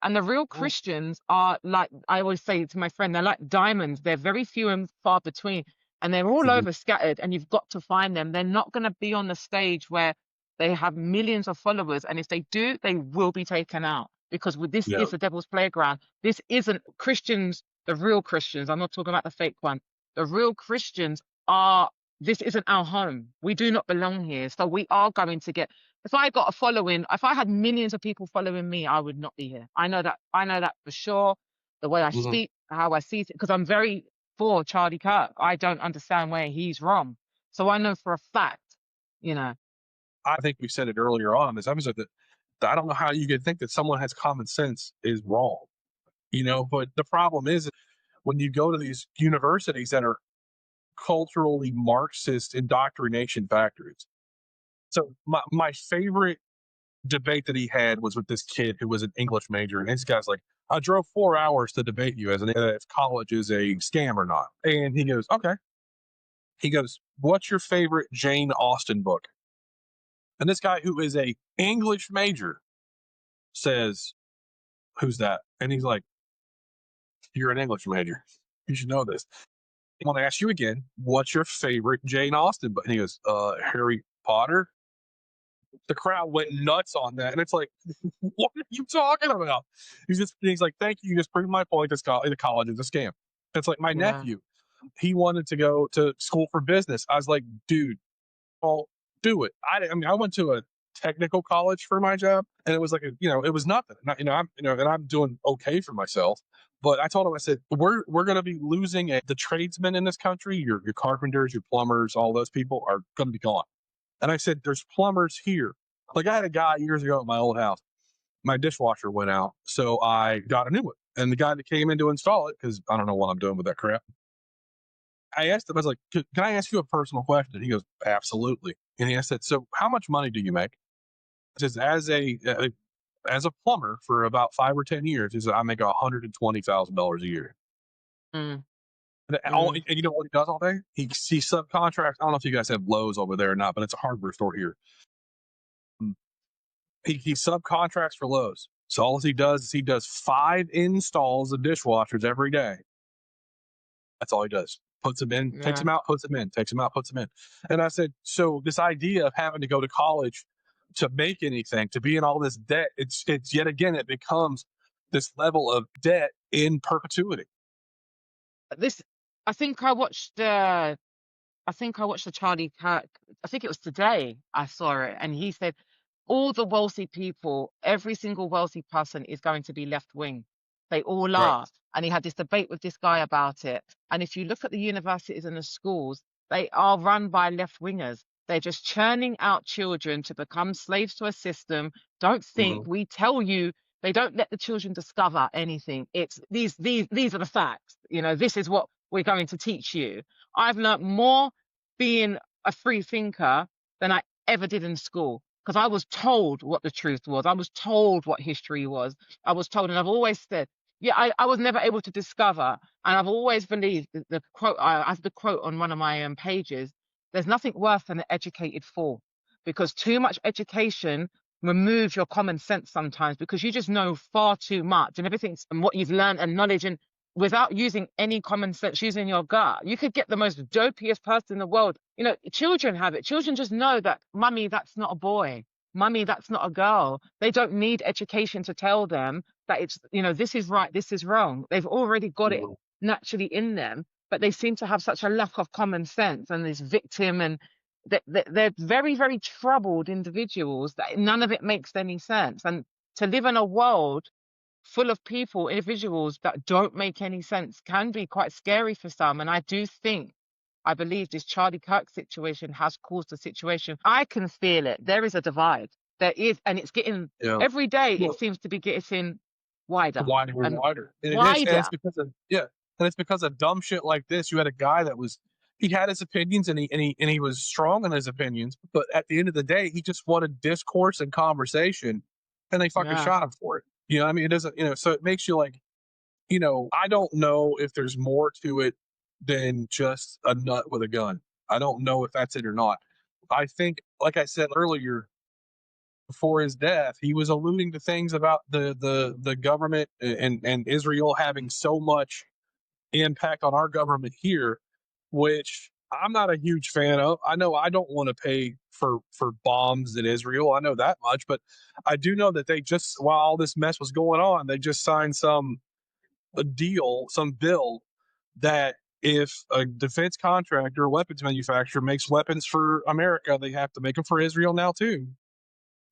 And the real Mm. Christians are, like I always say to my friend, they're like diamonds. They're very few and far between. and they're all Mhm. over scattered, and you've got to find them. They're not going to be on the stage where they have millions of followers, and if they do, they will be taken out, because this Yeah. is the devil's playground. This isn't Christians, the real Christians. I'm not talking about the fake one. The real Christians are. This isn't our home. We do not belong here. So we are going to get. If I got a following, if I had millions of people following me, I would not be here. I know that. I know that for sure. The way I Mhm. speak, how I see it, because I'm very for Charlie Kirk. I don't understand where he's wrong. So I know for a fact, you know, I think we said it earlier on in this episode that I don't know how you could think that someone has common sense is wrong, but the problem is when you go to these universities that are culturally Marxist indoctrination factories. So my favorite debate that he had was with this kid who was an English major, and this guy's like, I drove 4 hours to debate you if college is a scam or not. And he goes, okay. He goes, what's your favorite Jane Austen book? And this guy who is a English major says, who's that? And he's like, you're an English major. You should know this. I want to ask you again, what's your favorite Jane Austen book? And he goes, Harry Potter. The crowd went nuts on that, and it's like, what are you talking about? He's like, thank you. You just proved my point. The college is a scam. It's like my yeah, nephew. He wanted to go to school for business. I was like, dude, well, do it. I mean, I went to a technical college for my job, and it was like it was nothing. And I'm doing okay for myself. But I told him, I said, we're going to be losing the tradesmen in this country. Your carpenters, your plumbers, all those people are going to be gone. And I said, there's plumbers here. Like I had a guy years ago at my old house. My dishwasher went out, so I got a new one. And the guy that came in to install it, because I don't know what I'm doing with that crap, I asked him, I was like, can I ask you a personal question? He goes, absolutely. And I said, so how much money do you make? He says, as a plumber for about 5 or 10 years, he said, I make $120,000 a year. mm, And mm, you know what he does all day? He subcontracts. I don't know if you guys have Lowe's over there or not, but it's a hardware store here. Mm. He subcontracts for Lowe's. So all he does is he does 5 installs of dishwashers every day. That's all he does. Puts them in, takes yeah. them out, puts them in, takes them out, puts them in. And I said, so this idea of having to go to college to make anything, to be in all this debt, it's yet again, it becomes this level of debt in perpetuity. This, I think I watched. I think I watched the Charlie Kirk. I think it was today I saw it, and he said all the wealthy people, every single wealthy person is going to be left wing. They all Right. are. And he had this debate with this guy about it. And if you look at the universities and the schools, they are run by left wingers. They're just churning out children to become slaves to a system. Don't think Mm-hmm. we tell you. They don't let the children discover anything. It's these are the facts. This is what we're going to teach you. I've learnt more being a free thinker than I ever did in school, because I was told what the truth was. I was told what history was. I was told, and I've always said, yeah, I was never able to discover. And I've always believed that the quote, I have the quote on one of my pages, there's nothing worse than an educated fool, because too much education removes your common sense sometimes, because you just know far too much and everything and what you've learned and knowledge, and without using any common sense, using your gut, you could get the most dopiest person in the world. Children have it. Children just know that, mummy, that's not a boy. Mummy, that's not a girl. They don't need education to tell them that this is right, this is wrong. They've already got it Mm-hmm. naturally in them, but they seem to have such a lack of common sense and this victim, and they're very, very troubled individuals that none of it makes any sense. And to live in a world full of people, individuals that don't make any sense can be quite scary for some. And I believe this Charlie Kirk situation has caused a situation. I can feel it. There is a divide. There is, and it's getting Yeah. every day, it Well, seems to be getting wider wider and and wider. And it is. And wider. it's because of And it's because of dumb shit like this. You had a guy that he had his opinions, and he was strong in his opinions, but at the end of the day, he just wanted discourse and conversation, and they fucking Yeah. shot him for it. I mean, it doesn't, so it makes you like, I don't know if there's more to it than just a nut with a gun. I don't know if that's it or not. I think, like I said earlier, before his death, he was alluding to things about the government and Israel having so much impact on our government here, which I'm not a huge fan of. I know I don't want to pay for bombs in Israel. I know that much, but I do know that they just, while all this mess was going on, they just signed a deal, some bill that if a defense contractor, weapons manufacturer makes weapons for America, they have to make them for Israel now too.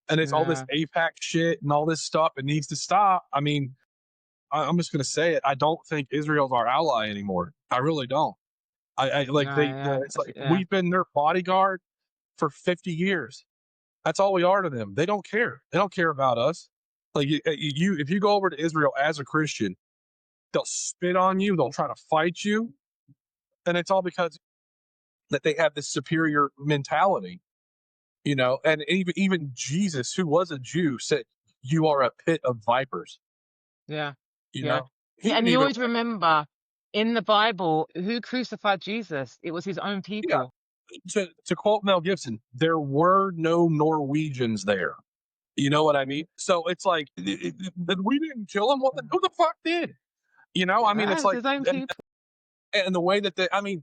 And it's all this Yeah, APAC shit and all this stuff. It needs to stop. I mean, I'm just going to say it. I don't think Israel's our ally anymore. I really don't. I like yeah, they. yeah, It's like yeah, we've been their bodyguard for 50 years. That's all we are to them. They don't care. They don't care about us. Like you if you go over to Israel as a Christian, they'll spit on you. They'll try to fight you, and it's all because that they have this superior mentality, you know. And even Jesus, who was a Jew, said, "You are a pit of vipers." yeah, You yeah. know, he Yeah, didn't and you even. always remember in the Bible who crucified Jesus. It was his own Yeah, people. to quote Mel Gibson, there were no Norwegians there. You know what I mean? So it's like, we didn't kill him. What who the fuck did? You know, I mean, Yeah, it's it was like, his own people. and the way that I mean,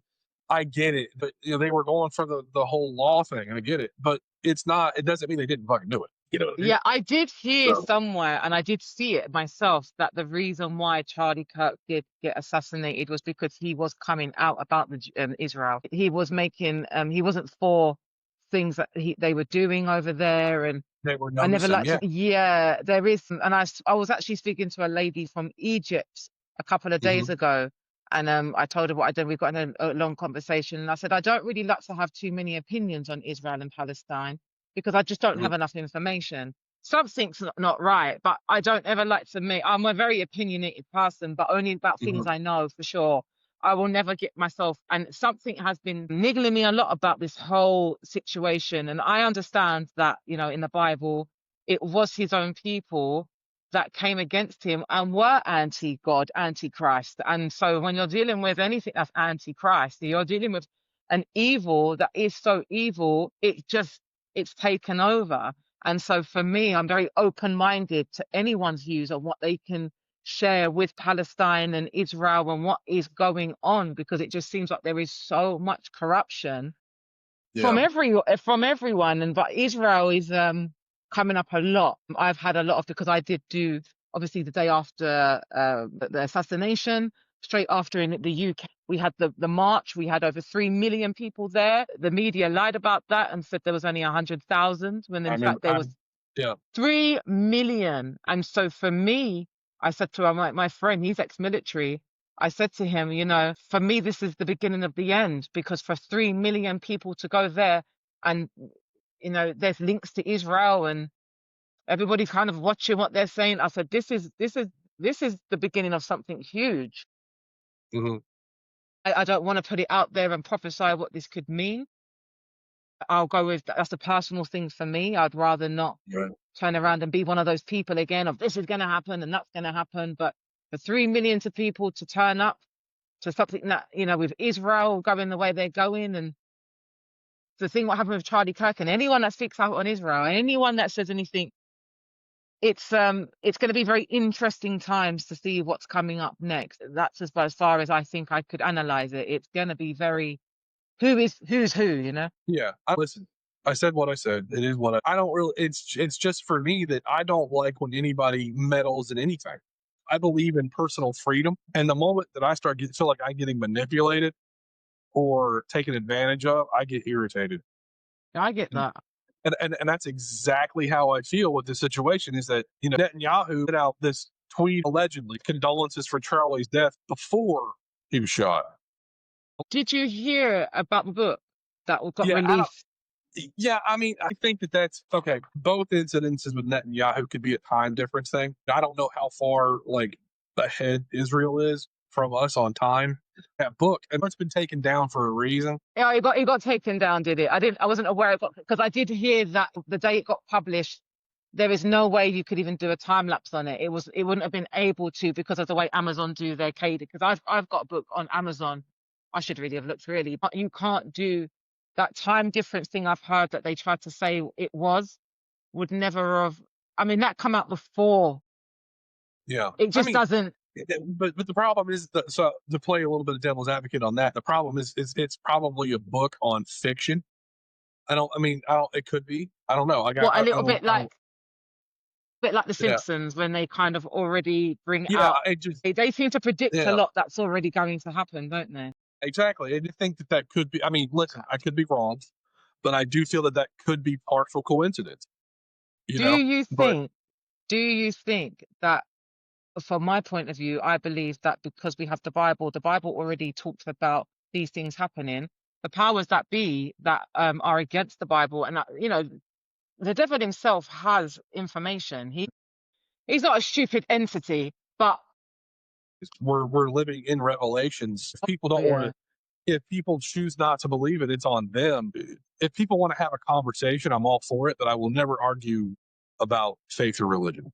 I get it, but you know, they were going for the whole law thing. I get it, but it's not. It doesn't mean they didn't fucking do it. You know what I mean? Yeah, I did hear So, somewhere, and I did see it myself, that the reason why Charlie Kirk did get assassinated was because he was coming out about Israel. He was making, he wasn't for things that they were doing over there, and they were I never noticing. liked Yeah. to. Yeah, there is, and I was actually speaking to a lady from Egypt a couple of days Hmm. ago, and I told her what I'd done. We got in a long conversation, and I said I don't really like to have too many opinions on Israel and Palestine because I just don't Hmm. have enough information. Something's not right, but I don't ever like to make. I'm a very opinionated person, but only about Hmm. things I know for sure. I will never get myself, and something has been niggling me a lot about this whole situation. And I understand that, in the Bible, it was his own people that came against him and were anti-God, anti-Christ. And so when you're dealing with anything that's anti-Christ, you're dealing with an evil that is so evil, it's taken over. And so for me, I'm very open-minded to anyone's views on what they can share with Palestine and Israel and what is going on, because it just seems like there is so much corruption Yeah. from everyone. And but Israel is coming up a lot. I've had a lot of, because I did do, obviously, the day after the assassination, straight after in the UK, we had the march. We had over 3 million people there. The media lied about that and said there was only 100,000, when in I mean, fact there was yeah. 3 million. And so for me, I said to my friend, he's ex-military. I said to him, for me, this is the beginning of the end, because for 3 million people to go there, and, there's links to Israel, and everybody's kind of watching what they're saying. I said, this is the beginning of something huge. Hmm. I don't want to put it out there and prophesy what this could mean. I'll go with that's a personal thing for me. I'd rather not Right. turn around and be one of those people again of this is going to happen and that's going to happen. But for 3 million to people to turn up to something that, with Israel going the way they're going, and the thing what happened with Charlie Kirk, and anyone that speaks out on Israel, anyone that says anything, it's going to be very interesting times to see what's coming up next. That's as far as I think I could analyze it. It's going to be very who's who. Yeah. Listen. I said what I said. It is what I don't really. It's just for me that I don't like when anybody meddles in anything. I believe in personal freedom, and the moment that I start feel like I'm getting manipulated or taken advantage of, I get irritated. I get And, that. and that's exactly how I feel with this situation. Is that Netanyahu put out this tweet allegedly condolences for Charlie's death before he was shot. Did you hear about the book that got Yeah, I don't. released? Yeah, I mean, I think that's okay. Both incidences with Netanyahu could be a time difference thing. I don't know how far ahead Israel is from us on time. That book, and it's been taken down for a reason. Yeah, it got taken down, did it? I wasn't aware it got, because I did hear that the day it got published, there is no way you could even do a time lapse on it. It wouldn't have been able to, because of the way Amazon do their cadence. Because I've got a book on Amazon. I should really have looked, really, but you can't do that time difference thing. I've heard that they tried to say would never have. I mean, that come out before. Yeah, It I just mean, doesn't. but the problem is that, so to play a little bit of devil's advocate on that, the problem is it's probably a book on fiction. I don't. It could be. I don't know. Like What, a I little don't. bit I don't. like The Yeah. Simpsons, when they kind of already bring Yeah. out, It just. they seem to predict a Yeah. lot that's already going to happen, don't they? Exactly. I do think that that could be. I mean, listen, I could be wrong, but I do feel that that could be partial coincidence. You Do know. you But think, do you think that, from my point of view, I believe that because we have the Bible already talks about these things happening. The powers that be that are against the Bible, and that, the devil himself has information. He's not a stupid entity, but we're living in Revelations. If people don't want yeah, to, if people choose not to believe it, it's on them. If people want to have a conversation, I'm all for it, but I will never argue about faith or religion.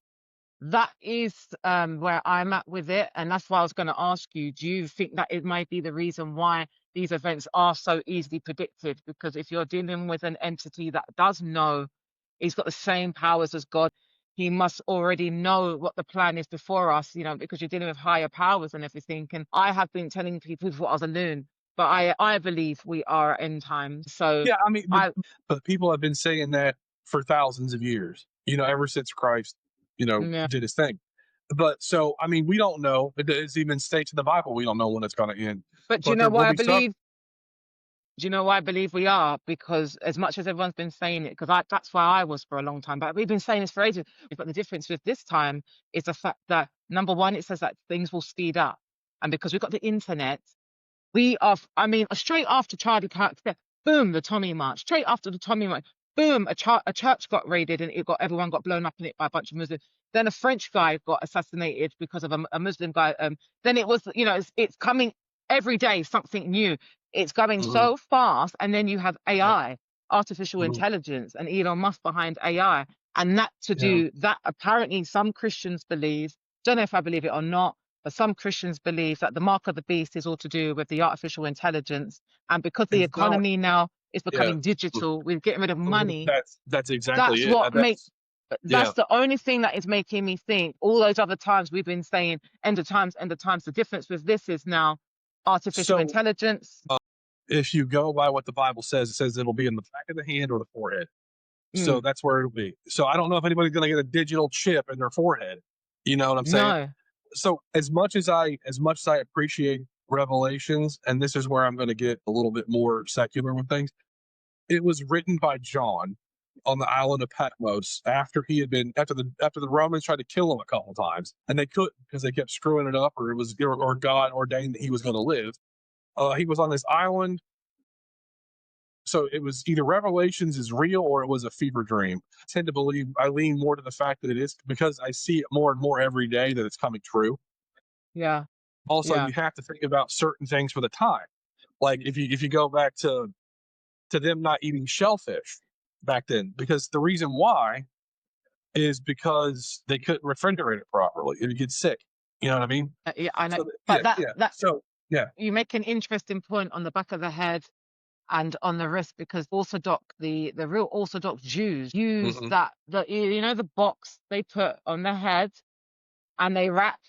that is where I'm at with it, and that's why I was going to ask you: do you think that it might be the reason why these events are so easily predicted? Because if you're dealing with an entity that does know, he's got the same powers as God, he must already know what the plan is before us, because you're dealing with higher powers and everything. And I have been telling people before I was a loon, but I believe we are at end times. So Yeah, I mean, I but people have been saying that for thousands of years. Ever since Christ, yeah. did his thing. But so, I mean, we don't know. It's even states in the Bible we don't know when it's going to end. But But there will be some. do you know why I believe we are? Because as much as everyone's been saying it, because that's why I was for a long time, but we've been saying this for ages. But the difference with this time is the fact that, number one, it says that things will speed up. And because we've got the internet, we are, I mean, straight after Charlie Kirk, boom, the Tommy March. Straight after the Tommy March, boom, a church got raided and everyone got blown up in it by a bunch of Muslims. Then a French guy got assassinated because of a Muslim guy. Then it was, it's coming every day, something new. It's going Mhm. so fast. And then you have Yeah. AI, artificial Mhm. intelligence, and Elon Musk behind AI. And Yeah. that apparently some Christians believe, don't know if I believe it or not, but some Christians believe that the mark of the beast is all to do with the artificial intelligence. And because the It's not. economy now is Yeah. becoming digital, we're getting rid of money. That's exactly That's it. what make Yeah. that's the only thing that is making me think all those other times we've been saying end of times, end of times. The difference with this is now artificial So intelligence. if you go by what the Bible says, it says it'll be in the back of the hand or the forehead. So Mm, that's where it'll be. So I don't know if anybody's going to get a digital chip in their forehead. You know what I'm saying? no. So as much as I appreciate Revelations, and this is where I'm going to get a little bit more secular with things. It was written by John on the island of Patmos after he had been after the Romans tried to kill him a couple of times, and they couldn't because they kept screwing it up, or God ordained that he was going to live. He was on this island, so it was either Revelations is real or it was a fever dream. I tend to believe, I lean more to the fact that it is, because I see it more and more every day that it's coming true. Yeah. Also, Yeah. you have to think about certain things for the time. Like if you go back to them not eating shellfish back then, because the reason why is because they couldn't refrigerate it properly. It would get sick. You know what I mean? Yeah, I know. So But yeah, that yeah. that So yeah. you make an interesting point on the back of the head and on the wrist, because the real Orthodox Jews use Hmm. the box they put on the head and they wrap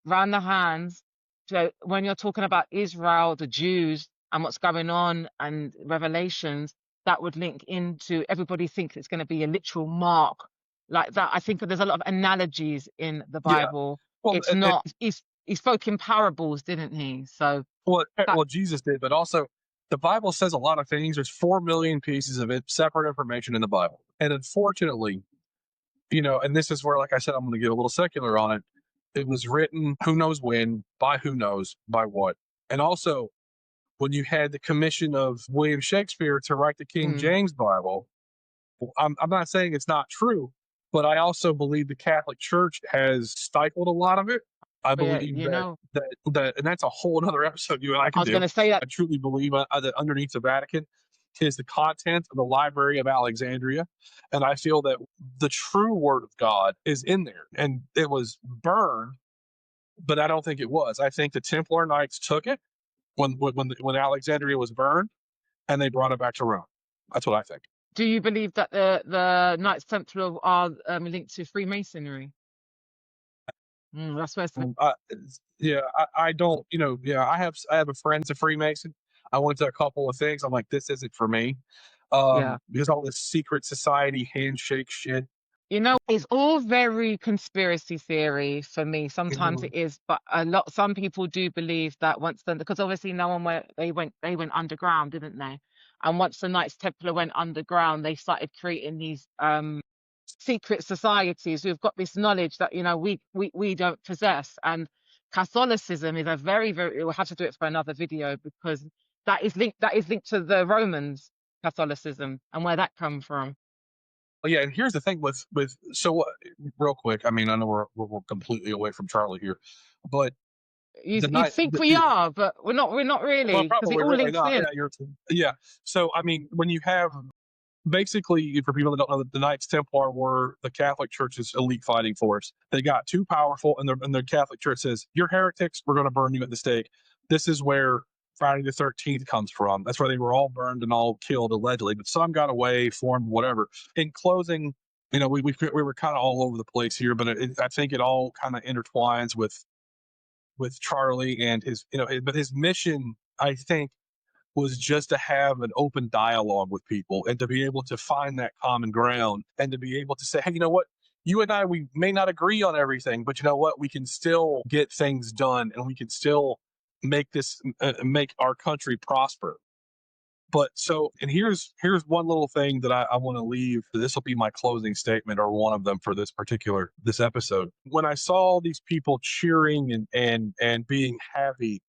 around the hands. So when you're talking about Israel, the Jews, and what's going on and Revelations, that would link into, everybody thinks it's going to be a literal mark like that. I think there's a lot of analogies in the Yeah. Bible. Well, It's not. He spoke in parables, didn't he? So that well, Jesus did, but also the Bible says a lot of things. There's 4 million pieces of separate information in the Bible, and unfortunately, and this is where, like I said, I'm going to get a little secular on it. It was written, who knows when, by who knows, by what, and also when you had the commission of William Shakespeare to write the King mm, James Bible. I'm not saying it's not true, but I also believe the Catholic Church has stifled a lot of it. I yeah, believe that, and that's a whole other episode you and I I can was going do. to say that. I truly believe that underneath the Vatican is the content of the Library of Alexandria, and I feel that the true Word of God is in there, and it was burned, but I don't think it was. I think the Templar Knights took it when Alexandria was burned, and they brought it back to Rome. That's what I think. Do you believe that the Knights Templar are linked to Freemasonry? That's where Yeah, I don't, yeah, I have a friend that's a Freemason. I went to a couple of things. I'm like, this isn't for me, yeah. because all this secret society handshake shit. It's all very conspiracy theory for me. Sometimes Mhm. it is, but some people do believe that once the, because obviously no one went, they went underground, didn't they? And once the Knights Templar went underground, they started creating these secret societies. We've got this knowledge that we don't possess, and Catholicism is a very, very. We'll have to do it for another video because that is linked to the Romans Catholicism and where that come from. Well, yeah, and here's the thing with so real quick. I mean, I know we're completely away from Charlie here, but the You'd night, think we are, but we're not. We're not well, really because it probably all really links not. in. Yeah. So I mean, when you have basically, for people that don't know, the Knights Templar were the Catholic Church's elite fighting force. They got too powerful, and the Catholic Church says, "You're heretics. We're going to burn you at the stake." This is where Friday the 13th comes from. That's where they were all burned and all killed allegedly, but some got away, formed whatever. In closing, we were kind of all over the place here, but I think it all kind of intertwines with Charlie and but his mission, I think, was just to have an open dialogue with people and to be able to find that common ground and to be able to say, hey, you know what? You and I, we may not agree on everything, but you know what? We can still get things done and we can still make our country prosper. But so, and here's one little thing that I want to leave. This will be my closing statement or one of them for this episode. When I saw these people cheering and being happy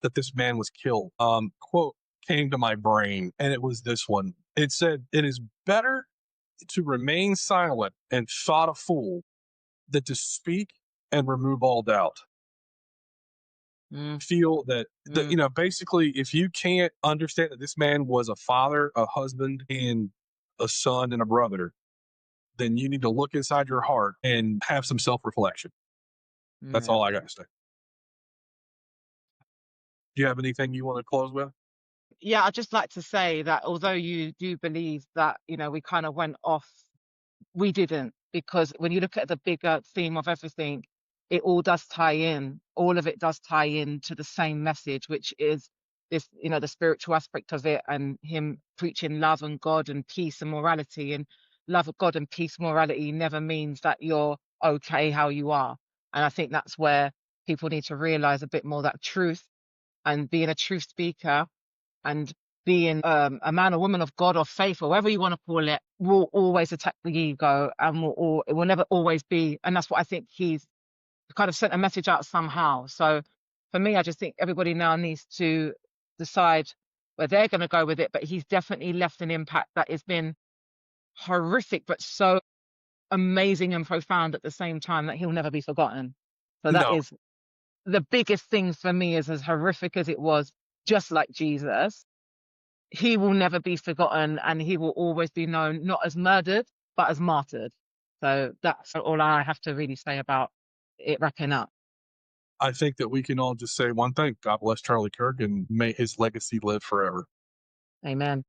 that this man was killed, quote came to my brain, and it was this one. It said, "It is better to remain silent and thought a fool than to speak and remove all doubt." Mm, Feel that mm, basically, if you can't understand that this man was a father, a husband, and a son and a brother, then you need to look inside your heart and have some self-reflection. That's yeah. all I got to say. Do you have anything you want to close with? Yeah, I'd just like to say that although you do believe that, we kind of went off, we didn't, because when you look at the bigger theme of everything, it all does tie in. All of it does tie in to the same message, which is this, the spiritual aspect of it and him preaching love and God and peace and morality. And love of God and peace, morality never means that you're okay how you are. And I think that's where people need to realize a bit more that truth and being a truth speaker and being a man or woman of God or faith or whatever you want to call it will always attack the ego and it will never always be. And that's what I think he's kind of sent a message out somehow. So for me, I just think everybody now needs to decide where they're going to go with it. But he's definitely left an impact that has been horrific, but so amazing and profound at the same time that he'll never be forgotten. So that No, is the biggest thing for me, is as horrific as it was, just like Jesus, he will never be forgotten and he will always be known not as murdered but as martyred. So that's all I have to really say about it wrapping up. I think that we can all just say one thing: God bless Charlie Kirk, and may his legacy live forever. Amen.